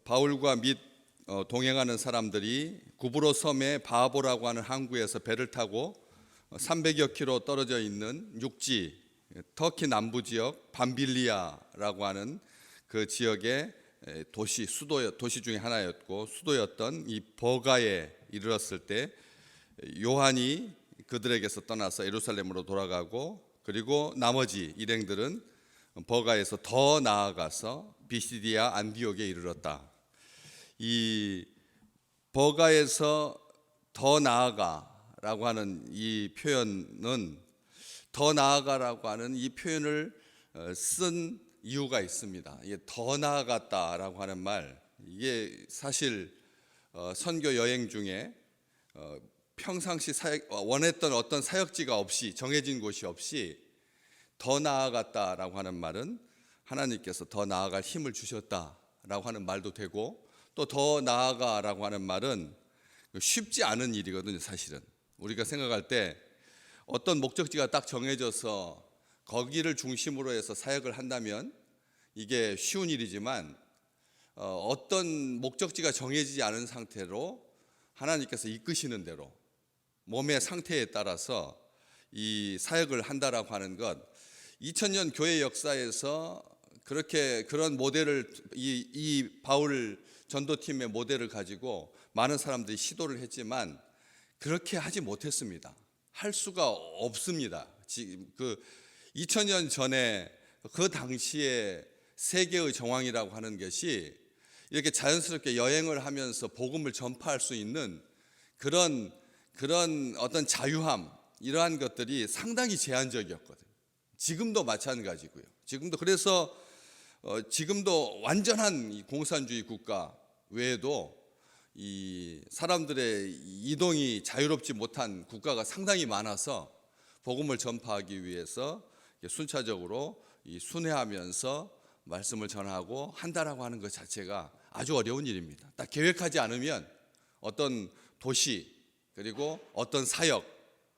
바울과 및 동행하는 사람들이 구브로 섬의 바보라고 하는 항구에서 배를 타고 300여 킬로 떨어져 있는 육지 터키 남부 지역 밤빌리아라고 하는 그 지역의 도시 중에 하나였고 수도였던 이 버가에 이르렀을 때 요한이 그들에게서 떠나서 예루살렘으로 돌아가고, 그리고 나머지 일행들은 버가에서 더 나아가서 비시디아 안디옥에 이르렀다. 이 버가에서 더 나아가라고 하는 이 표현은, 더 나아가라고 하는 이 표현을 쓴 이유가 있습니다. 이게 더 나아갔다라고 하는 말, 이게 사실 선교 여행 중에 평상시 원했던 어떤 사역지가 없이, 정해진 곳이 없이 더 나아갔다라고 하는 말은 하나님께서 더 나아갈 힘을 주셨다라고 하는 말도 되고, 또 더 나아가라고 하는 말은 쉽지 않은 일이거든요. 사실은 우리가 생각할 때 어떤 목적지가 딱 정해져서 거기를 중심으로 해서 사역을 한다면 이게 쉬운 일이지만, 어떤 목적지가 정해지지 않은 상태로 하나님께서 이끄시는 대로 몸의 상태에 따라서 이 사역을 한다라고 하는 것, 2000년 교회 역사에서 그런 모델을, 이 바울 전도팀의 모델을 가지고 많은 사람들이 시도를 했지만 그렇게 하지 못했습니다. 할 수가 없습니다. 그 2000년 전에 그 당시에 세계의 정황이라고 하는 것이 이렇게 자연스럽게 여행을 하면서 복음을 전파할 수 있는 그런 어떤 자유함, 이러한 것들이 상당히 제한적이었거든요. 지금도 마찬가지고요. 그래서 지금도 완전한 이 공산주의 국가 외에도 이 사람들의 이동이 자유롭지 못한 국가가 상당히 많아서 복음을 전파하기 위해서 순차적으로 순회하면서 말씀을 전하고 한다라고 하는 것 자체가 아주 어려운 일입니다. 딱 계획하지 않으면 어떤 도시, 그리고 어떤 사역,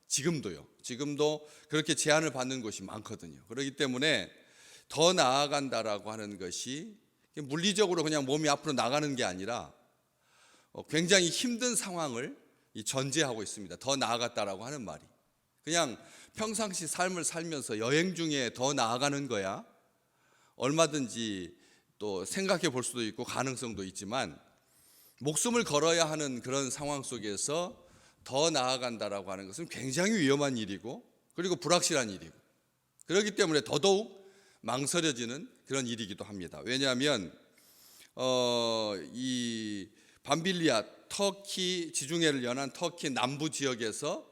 지금도 그렇게 제한을 받는 곳이 많거든요. 그렇기 때문에 더 나아간다라고 하는 것이 물리적으로 그냥 몸이 앞으로 나가는 게 아니라 굉장히 힘든 상황을 전제하고 있습니다. 더 나아갔다라고 하는 말이 그냥 평상시 삶을 살면서 여행 중에 더 나아가는 거야 얼마든지 또 생각해 볼 수도 있고 가능성도 있지만, 목숨을 걸어야 하는 그런 상황 속에서 더 나아간다라고 하는 것은 굉장히 위험한 일이고, 그리고 불확실한 일이고, 그렇기 때문에 더더욱 망설여지는 그런 일이기도 합니다. 왜냐하면 이 밤빌리아, 터키 지중해를 연한 터키 남부 지역에서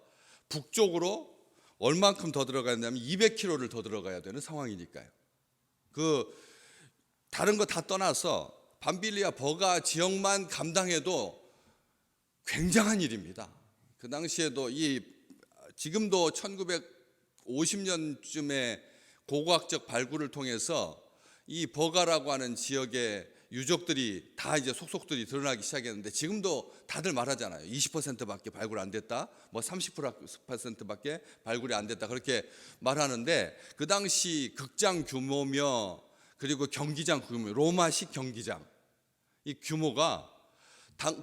북쪽으로 얼만큼 더 들어가냐면 200km를 더 들어가야 되는 상황이니까요. 다른 거 다 떠나서 밤빌리아 버가 지역만 감당해도 굉장한 일입니다. 그 당시에도 지금도 1950년쯤에 고고학적 발굴을 통해서 이 버가라고 하는 지역의 유적들이 다 이제 속속들이 드러나기 시작했는데, 지금도 다들 말하잖아요. 20%밖에 발굴 안 됐다, 뭐 30%밖에 발굴이 안 됐다, 그렇게 말하는데, 그 당시 극장 규모며 그리고 경기장 규모, 로마식 경기장, 이 규모가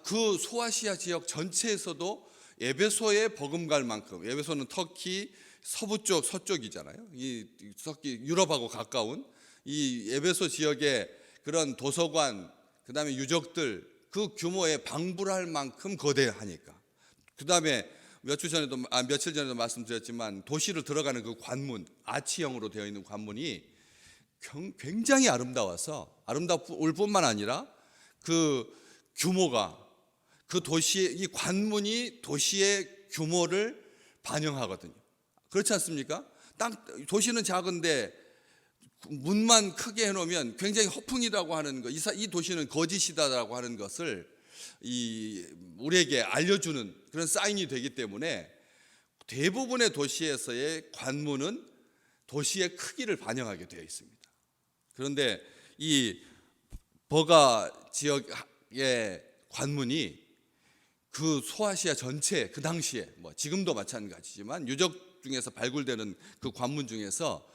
그 소아시아 지역 전체에서도 에베소에 버금갈 만큼, 에베소는 터키 서부 쪽, 서쪽이잖아요. 이 터키 유럽하고 가까운 이 에베소 지역의 그런 도서관, 그 다음에 유적들, 그 규모에 방불할 만큼 거대하니까. 그 다음에 며칠 전에도 말씀드렸지만 도시를 들어가는 그 관문, 아치형으로 되어 있는 관문이 굉장히 아름다울 뿐만 아니라 그 규모가, 그 도시의 이 관문이 도시의 규모를 반영하거든요. 그렇지 않습니까? 도시는 작은데 문만 크게 해놓으면 굉장히 허풍이라고 하는 것, 이 도시는 거짓이다라고 하는 것을 우리에게 알려주는 그런 사인이 되기 때문에, 대부분의 도시에서의 관문은 도시의 크기를 반영하게 되어 있습니다. 그런데 이 버가 지역의 관문이 그 소아시아 전체, 그 당시에 지금도 마찬가지지만 유적 중에서 발굴되는 그 관문 중에서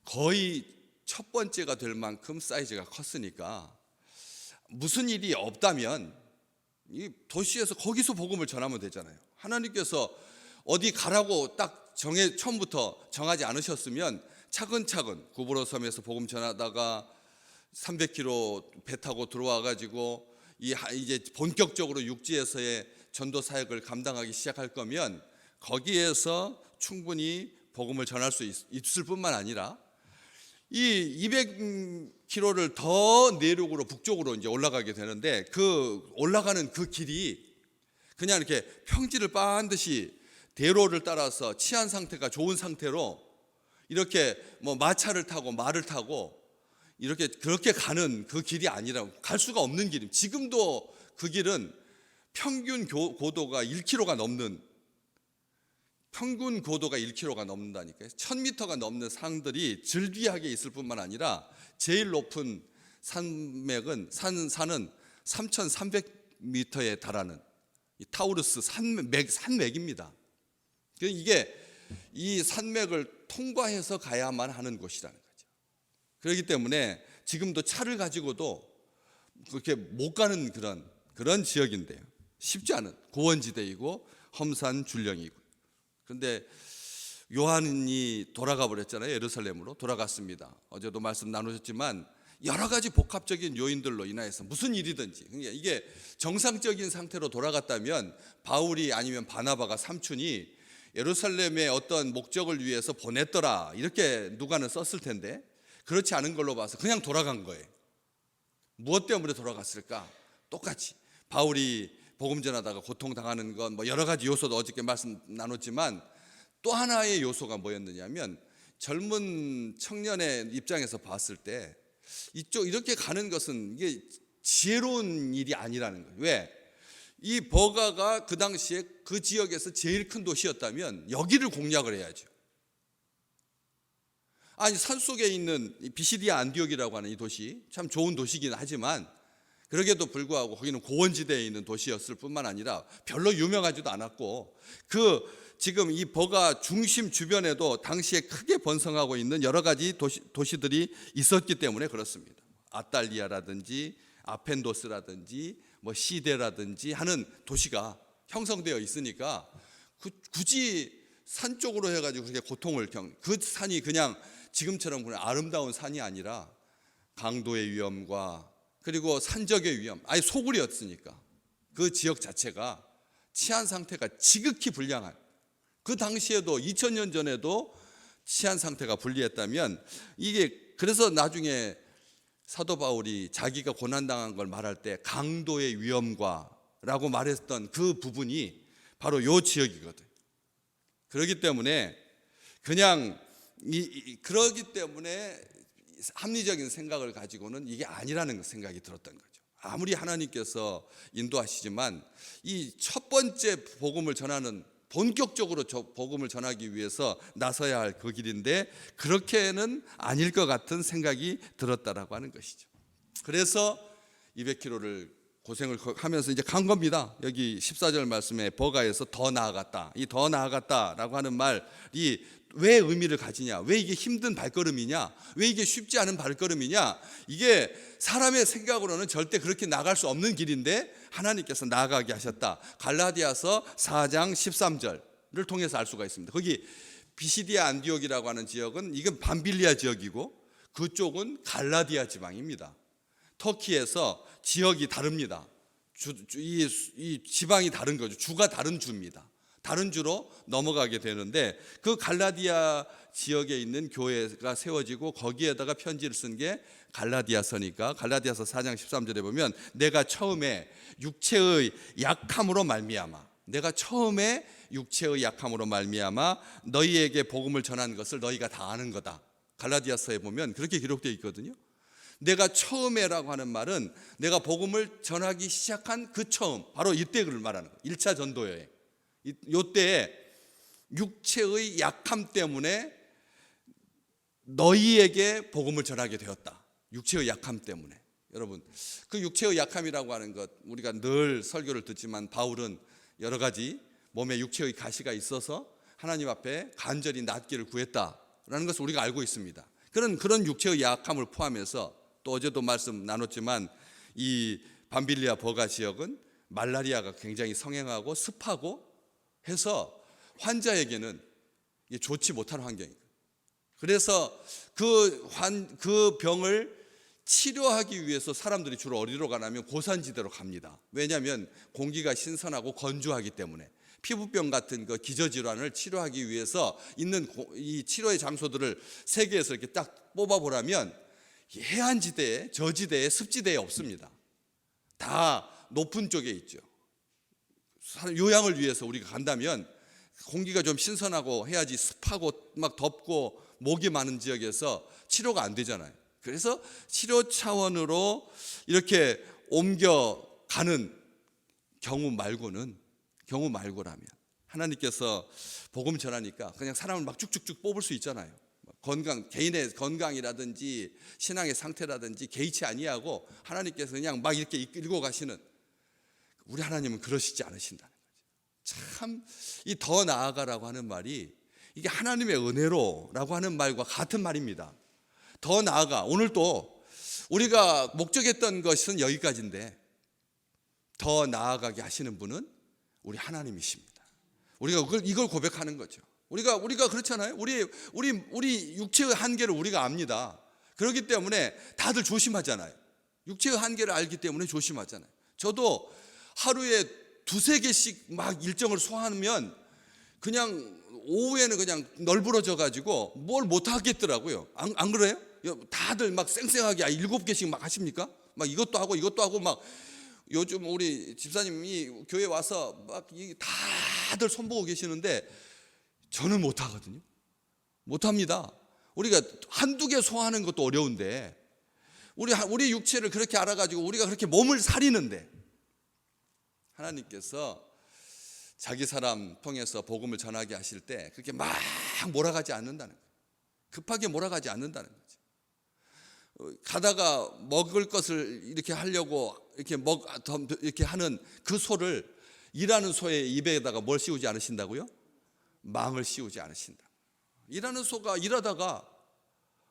거의 첫 번째가 될 만큼 사이즈가 컸으니까 무슨 일이 없다면 이 도시에서 거기서 복음을 전하면 되잖아요. 하나님께서 어디 가라고 딱 처음부터 정하지 않으셨으면 차근차근 구브로 섬에서 복음 전하다가 300km 배 타고 들어와 가지고 이제 본격적으로 육지에서의 전도 사역을 감당하기 시작할 거면 거기에서 충분히 복음을 전할 수 있을 뿐만 아니라 이 200km를 더 내륙으로 북쪽으로 이제 올라가게 되는데 그 올라가는 그 길이 그냥 이렇게 평지를 반드시 대로를 따라서 치안 상태가 좋은 상태로 이렇게 뭐 마차를 타고 말을 타고 이렇게 그렇게 가는 그 길이 아니라 갈 수가 없는 길입니다. 지금도 그 길은 평균 고도가 1km가 넘는 평균 고도가 1km가 넘는다니까요. 1000m가 넘는 산들이 즐비하게 있을 뿐만 아니라 제일 높은 산은 3300m에 달하는 이 타우루스 산맥입니다. 이게 이 산맥을 통과해서 가야만 하는 곳이라는 거죠. 그렇기 때문에 지금도 차를 가지고도 그렇게 못 가는 그런 지역인데요. 쉽지 않은 고원지대이고 험산 줄령이고. 그런데 요한이 돌아가 버렸잖아요. 예루살렘으로 돌아갔습니다. 어제도 말씀 나누셨지만 여러 가지 복합적인 요인들로 인해서 무슨 일이든지 그러니까 이게 정상적인 상태로 돌아갔다면 바울이 아니면 바나바가 삼촌이 예루살렘의 어떤 목적을 위해서 보냈더라 이렇게 누가는 썼을 텐데 그렇지 않은 걸로 봐서 그냥 돌아간 거예요. 무엇 때문에 돌아갔을까? 똑같이 바울이 복음 전하다가 고통당하는 건 뭐 여러 가지 요소도 어저께 말씀 나눴지만 또 하나의 요소가 뭐였느냐면 젊은 청년의 입장에서 봤을 때 이렇게 가는 것은 이게 지혜로운 일이 아니라는 거예요. 왜? 이 버가가 그 당시에 그 지역에서 제일 큰 도시였다면 여기를 공략을 해야죠. 아니 산속에 있는 비시디아 안디옥이라고 하는 이 도시 참 좋은 도시긴 하지만 그러게도 불구하고 거기는 고원지대에 있는 도시였을 뿐만 아니라 별로 유명하지도 않았고 지금 이 버가 중심 주변에도 당시에 크게 번성하고 있는 여러 가지 도시들이 있었기 때문에 그렇습니다. 아탈리아라든지 아펜도스라든지 뭐 시데라든지 하는 도시가 형성되어 있으니까 굳이 산 쪽으로 해가지고 그렇게 고통을 그 산이 그냥 지금처럼 그냥 아름다운 산이 아니라 강도의 위험과 그리고 산적의 위험, 아예 소굴이었으니까 그 지역 자체가 치안 상태가 지극히 불량한 그 당시에도 2000년 전에도 치안 상태가 불리했다면 이게 그래서 나중에 사도 바울이 자기가 고난당한 걸 말할 때 강도의 위험과라고 말했던 그 부분이 바로 요 지역이거든. 그렇기 때문에 그러기 때문에 합리적인 생각을 가지고는 이게 아니라는 생각이 들었던 거죠. 아무리 하나님께서 인도하시지만 이 첫 번째 복음을 전하는 본격적으로 복음을 전하기 위해서 나서야 할 그 길인데 그렇게는 아닐 것 같은 생각이 들었다라고 하는 것이죠. 그래서 200km를 고생을 하면서 이제 간 겁니다. 여기 14절 말씀에 버가에서 더 나아갔다. 이 더 나아갔다라고 하는 말이 왜 의미를 가지냐? 왜 이게 힘든 발걸음이냐? 왜 이게 쉽지 않은 발걸음이냐? 이게 사람의 생각으로는 절대 그렇게 나갈 수 없는 길인데 하나님께서 나아가게 하셨다. 갈라디아서 4장 13절을 통해서 알 수가 있습니다. 거기 비시디아 안디옥이라고 하는 지역은 이건 밤빌리아 지역이고 그쪽은 갈라디아 지방입니다. 터키에서 지역이 다릅니다. 이 지방이 다른 거죠. 주가 다른 주입니다. 다른 주로 넘어가게 되는데 그 갈라디아 지역에 있는 교회가 세워지고 거기에다가 편지를 쓴 게 갈라디아서니까 갈라디아서 4장 13절에 보면 내가 처음에 육체의 약함으로 말미암아 너희에게 복음을 전한 것을 너희가 다 아는 거다. 갈라디아서에 보면 그렇게 기록되어 있거든요. 내가 처음에라고 하는 말은 내가 복음을 전하기 시작한 그 처음 바로 이때를 말하는 거예요. 1차 전도 여행. 이때에 육체의 약함 때문에 너희에게 복음을 전하게 되었다. 육체의 약함 때문에. 여러분 그 육체의 약함이라고 하는 것 우리가 늘 설교를 듣지만 바울은 여러 가지 몸에 육체의 가시가 있어서 하나님 앞에 간절히 낫기를 구했다라는 것을 우리가 알고 있습니다. 그런 육체의 약함을 포함해서 또 어제도 말씀 나눴지만 이 밤빌리아 버가 지역은 말라리아가 굉장히 성행하고 습하고 해서 환자에게는 좋지 못한 환경이에요. 그래서 그 병을 치료하기 위해서 사람들이 주로 어디로 가냐면 고산지대로 갑니다. 왜냐하면 공기가 신선하고 건조하기 때문에. 피부병 같은 그 기저질환을 치료하기 위해서 있는 이 치료의 장소들을 세계에서 이렇게 딱 뽑아보라면 해안지대에, 저지대에, 습지대에 없습니다. 다 높은 쪽에 있죠. 요양을 위해서 우리가 간다면 공기가 좀 신선하고 해야지, 습하고 막 덥고 모기 많은 지역에서 치료가 안 되잖아요. 그래서 치료 차원으로 이렇게 옮겨가는 경우 말고라면 하나님께서 복음 전하니까 그냥 사람을 막 쭉쭉쭉 뽑을 수 있잖아요. 개인의 건강이라든지 신앙의 상태라든지 개의치 아니하고 하나님께서 그냥 막 이렇게 이끌고 가시는, 우리 하나님은 그러시지 않으신다는 거죠. 참 이 더 나아가라고 하는 말이 이게 하나님의 은혜로라고 하는 말과 같은 말입니다. 더 나아가, 오늘 또 우리가 목적했던 것은 여기까지인데 더 나아가게 하시는 분은 우리 하나님이십니다. 우리가 이걸 고백하는 거죠. 우리가 그렇잖아요. 우리 육체의 한계를 우리가 압니다. 그렇기 때문에 다들 조심하잖아요. 육체의 한계를 알기 때문에 조심하잖아요. 저도 하루에 2-3개씩 막 일정을 소화하면 그냥 오후에는 그냥 널브러져 가지고 뭘 못 하겠더라고요. 안 그래요? 다들 막 쌩쌩하게 7개씩 막 하십니까? 막 이것도 하고 막 요즘 우리 집사님이 교회 와서 막 다들 손보고 계시는데 저는 못 하거든요. 못 합니다. 우리가 1-2개 소화하는 것도 어려운데 우리 육체를 그렇게 알아가지고 우리가 그렇게 몸을 사리는데 하나님께서 자기 사람 통해서 복음을 전하게 하실 때 그렇게 막 몰아가지 않는다는 거예요. 급하게 몰아가지 않는다는 거죠. 가다가 먹을 것을 이렇게 하려고 이렇게 하는 그 소를, 일하는 소의 입에다가 뭘 씌우지 않으신다고요? 망을 씌우지 않으신다. 일하는 소가 일하다가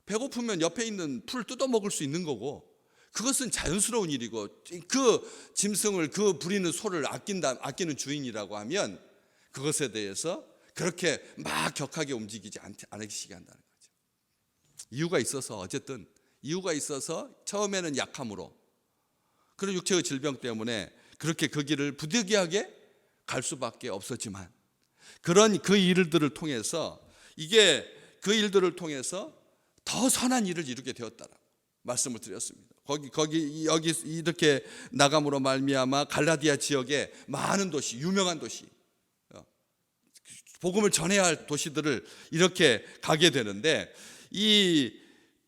배고프면 옆에 있는 풀 뜯어 먹을 수 있는 거고, 그것은 자연스러운 일이고, 그 짐승을, 그 부리는 소를 아끼는 주인이라고 하면 그것에 대해서 그렇게 막 격하게 움직이지 않으시게 한다는 거죠. 이유가 있어서 처음에는 약함으로, 그런 육체의 질병 때문에 그렇게 그 길을 부득이하게 갈 수밖에 없었지만, 그런 그 일들을 통해서 더 선한 일을 이루게 되었다라고 말씀을 드렸습니다. 여기 이렇게 나감으로 말미암아 갈라디아 지역에 많은 도시, 유명한 도시, 복음을 전해야 할 도시들을 이렇게 가게 되는데, 이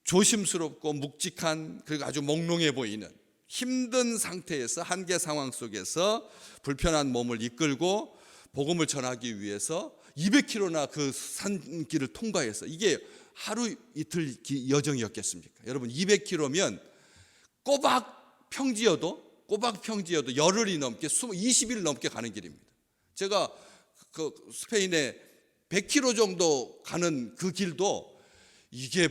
조심스럽고 묵직한, 그리고 아주 몽롱해 보이는 힘든 상태에서, 한계 상황 속에서 불편한 몸을 이끌고 복음을 전하기 위해서 200km나 그 산길을 통과해서, 이게 하루 이틀 여정이었겠습니까? 여러분, 200km면 꼬박 평지여도 열흘이 넘게 20일 넘게 가는 길입니다. 제가 그 스페인에 100km 정도 가는 그 길도 이게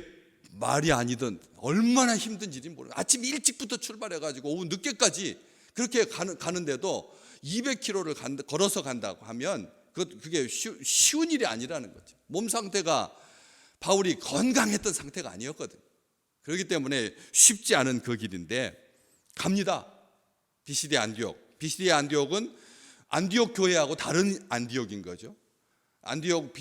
말이 아니던 얼마나 힘든 일인지 모르겠어요. 아침 일찍부터 출발해가지고 오후 늦게까지 그렇게 가는데도 200km를 걸어서 간다고 하면 그게 쉬운 일이 아니라는 거죠. 몸 상태가 바울이 건강했던 상태가 아니었거든요. 그렇기 때문에 쉽지 않은 그 길인데 갑니다. 비시디아 안디옥은 안디옥 교회하고 다른 안디옥인 거죠. 안디옥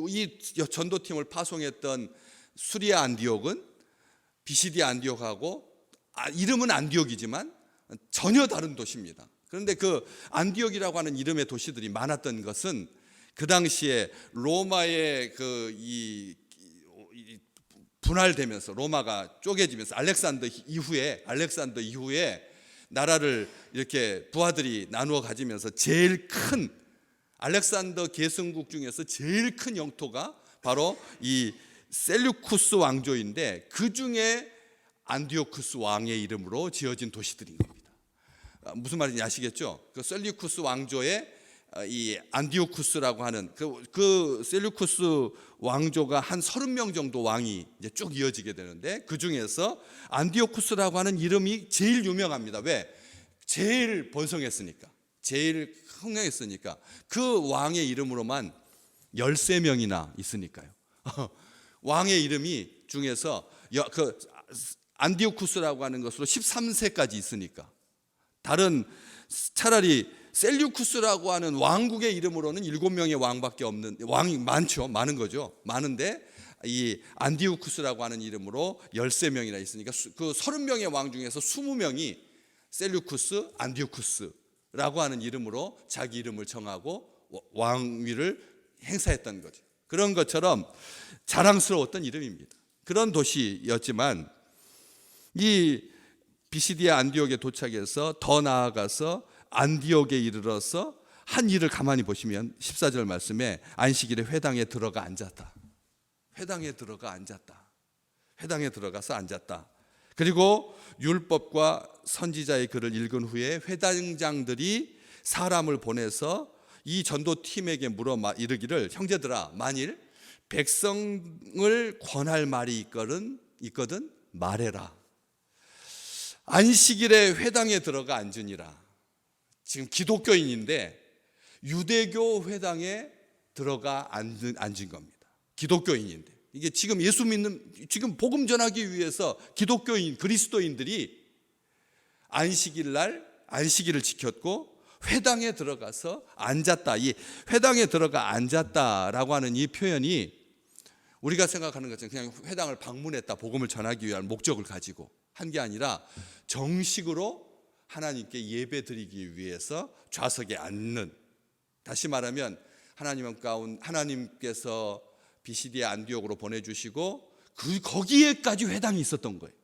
이 전도팀을 파송했던 수리아 안디옥은 비시디아 안디옥하고 이름은 안디옥이지만 전혀 다른 도시입니다. 그런데 그 안디옥이라고 하는 이름의 도시들이 많았던 것은 그 당시에 로마의 분할되면서, 로마가 쪼개지면서 알렉산더 이후에 나라를 이렇게 부하들이 나누어 가지면서 제일 큰, 알렉산더 계승국 중에서 제일 큰 영토가 바로 이 셀류쿠스 왕조인데, 그 중에 안디오쿠스 왕의 이름으로 지어진 도시들인 겁니다. 무슨 말인지 아시겠죠? 그 셀류쿠스 왕조의 이 안디오쿠스라고 하는 그 셀루쿠스 왕조가 한 30명 정도 왕이 이제 쭉 이어지게 되는데, 그 중에서 안디오쿠스라고 하는 이름이 제일 유명합니다. 왜? 제일 번성했으니까, 제일 흥행했으니까. 그 왕의 이름으로만 13명이나 있으니까요. 왕의 이름이 중에서 그 안디오쿠스라고 하는 것으로 13세까지 있으니까. 다른 차라리 셀류쿠스라고 하는 왕국의 이름으로는 7명의 왕밖에 없는, 왕이 많죠. 많은 거죠. 많은데 이 안디오쿠스라고 하는 이름으로 13명이나 있으니까 그 30명의 왕 중에서 20명이 셀류쿠스, 안디오쿠스라고 하는 이름으로 자기 이름을 정하고 왕위를 행사했던 거죠. 그런 것처럼 자랑스러웠던 이름입니다. 그런 도시였지만 이 비시디아 안디옥에 도착해서 더 나아가서 안디옥에 이르러서 한 일을 가만히 보시면 14절 말씀에 안식일에 회당에 들어가 앉았다. 회당에 들어가 앉았다. 회당에 들어가서 앉았다. 그리고 율법과 선지자의 글을 읽은 후에 회당장들이 사람을 보내서 이 전도팀에게 물어 이르기를, 형제들아, 만일 백성을 권할 말이 있거든 말해라. 안식일에 회당에 들어가 앉으니라. 지금 기독교인인데 유대교 회당에 들어가 앉은 겁니다. 기독교인인데. 이게 지금 예수 믿는, 지금 복음 전하기 위해서 기독교인, 그리스도인들이 안식일 날 안식일을 지켰고 회당에 들어가서 앉았다. 이 회당에 들어가 앉았다라고 하는 이 표현이 우리가 생각하는 것처럼 그냥 회당을 방문했다, 복음을 전하기 위한 목적을 가지고 한 게 아니라 정식으로 하나님께 예배 드리기 위해서 좌석에 앉는, 다시 말하면 하나님께서 비시디아 안디옥으로 보내주시고 거기에까지 회당이 있었던 거예요.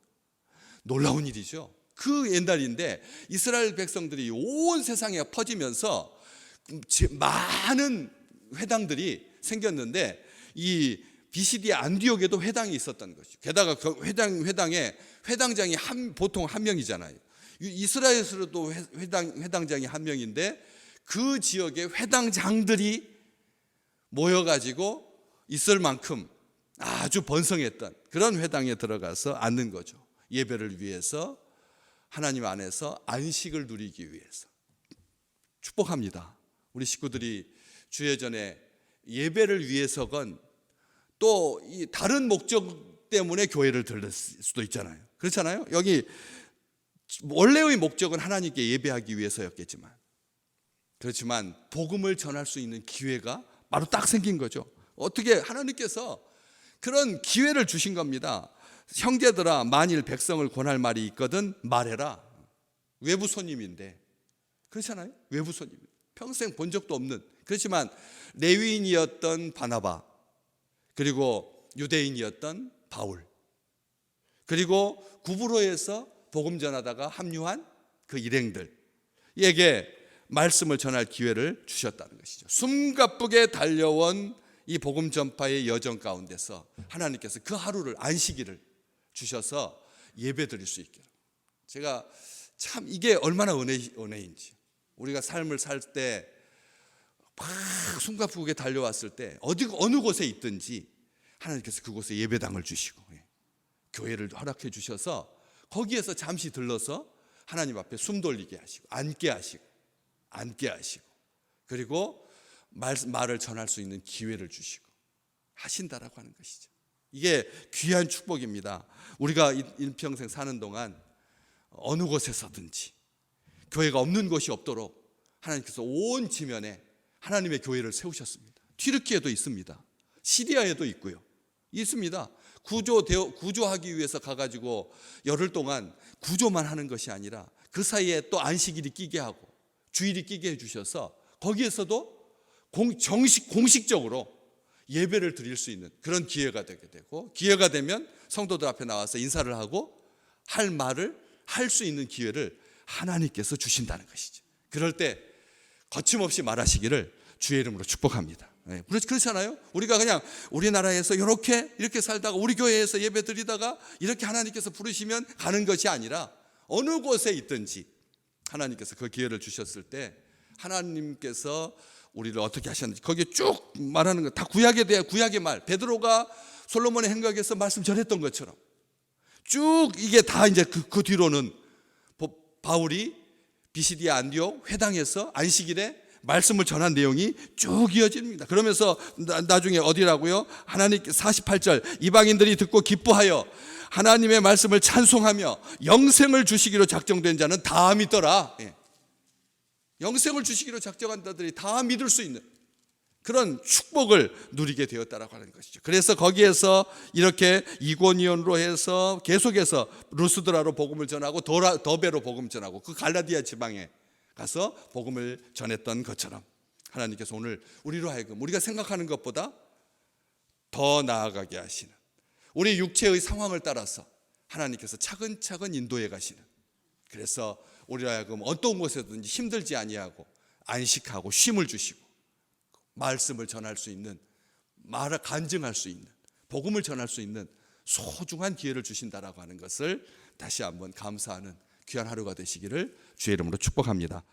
놀라운 일이죠. 그 옛날인데 이스라엘 백성들이 온 세상에 퍼지면서 많은 회당들이 생겼는데 이 비시디아 안디옥에도 회당이 있었던 것이죠. 게다가 그 회당에 회당장이 보통 한 명이잖아요. 이스라엘에서도 회당장이 한 명인데 그 지역에 회당장들이 모여가지고 있을 만큼 아주 번성했던 그런 회당에 들어가서 앉는 거죠. 예배를 위해서, 하나님 안에서 안식을 누리기 위해서. 축복합니다. 우리 식구들이 주예전에 예배를 위해서건 또 이 다른 목적 때문에 교회를 들을 수도 있잖아요. 그렇잖아요. 여기 원래의 목적은 하나님께 예배하기 위해서였겠지만, 그렇지만 복음을 전할 수 있는 기회가 바로 딱 생긴 거죠. 어떻게 하나님께서 그런 기회를 주신 겁니다. 형제들아, 만일 백성을 권할 말이 있거든 말해라. 외부 손님인데, 그렇잖아요. 외부 손님, 평생 본 적도 없는, 그렇지만 레위인이었던 바나바, 그리고 유대인이었던 바울, 그리고 구브로에서 복음 전하다가 합류한 그 일행들에게 말씀을 전할 기회를 주셨다는 것이죠. 숨가쁘게 달려온 이 복음 전파의 여정 가운데서 하나님께서 그 하루를, 안식일을 주셔서 예배 드릴 수 있게. 제가 참 이게 얼마나 은혜인지. 우리가 삶을 살 때 막 숨가쁘게 달려왔을 때 어느 곳에 있든지 하나님께서 그곳에 예배당을 주시고 교회를 허락해 주셔서 거기에서 잠시 들러서 하나님 앞에 숨 돌리게 하시고 앉게 하시고 그리고 말을 전할 수 있는 기회를 주시고 하신다라고 하는 것이죠. 이게 귀한 축복입니다. 우리가 일평생 사는 동안 어느 곳에서든지 교회가 없는 곳이 없도록 하나님께서 온 지면에 하나님의 교회를 세우셨습니다. 튀르키예도 있습니다. 시리아에도 있고요. 있습니다. 구조하기 위해서 가가지고 열흘 동안 구조만 하는 것이 아니라 그 사이에 또 안식일이 끼게 하고 주일이 끼게 해주셔서 거기에서도 공식적으로 예배를 드릴 수 있는 그런 기회가 되게 되고, 기회가 되면 성도들 앞에 나와서 인사를 하고 할 말을 할 수 있는 기회를 하나님께서 주신다는 것이죠. 그럴 때 거침없이 말하시기를 주의 이름으로 축복합니다. 그렇잖아요. 우리가 그냥 우리나라에서 이렇게 살다가 우리 교회에서 예배 드리다가 이렇게 하나님께서 부르시면 가는 것이 아니라 어느 곳에 있든지 하나님께서 그 기회를 주셨을 때 하나님께서 우리를 어떻게 하셨는지 거기에 쭉 말하는 거 다 구약에 대한 구약의 말. 베드로가 솔로몬의 행각에서 말씀 전했던 것처럼 쭉 이게 다 이제 그 뒤로는 바울이 비시디아 안디옥 회당에서 안식일에 말씀을 전한 내용이 쭉 이어집니다. 그러면서 나중에 어디라고요? 하나님 48절 이방인들이 듣고 기뻐하여 하나님의 말씀을 찬송하며 영생을 주시기로 작정된 자는 다 믿더라. 영생을 주시기로 작정한 자들이 다 믿을 수 있는 그런 축복을 누리게 되었다라고 하는 것이죠. 그래서 거기에서 이렇게 이고니온으로 해서 계속해서 루스드라로 복음을 전하고 더베로 복음 전하고 그 갈라디아 지방에 가서 복음을 전했던 것처럼 하나님께서 오늘 우리로 하여금 우리가 생각하는 것보다 더 나아가게 하시는 우리 육체의 상황을 따라서 하나님께서 차근차근 인도해 가시는 그래서 우리로 하여금 어떤 곳에든지 힘들지 아니하고 안식하고 쉼을 주시고 말씀을 전할 수 있는 말을 간증할 수 있는 복음을 전할 수 있는 소중한 기회를 주신다라고 하는 것을 다시 한번 감사하는 귀한 하루가 되시기를 주의 이름으로 축복합니다.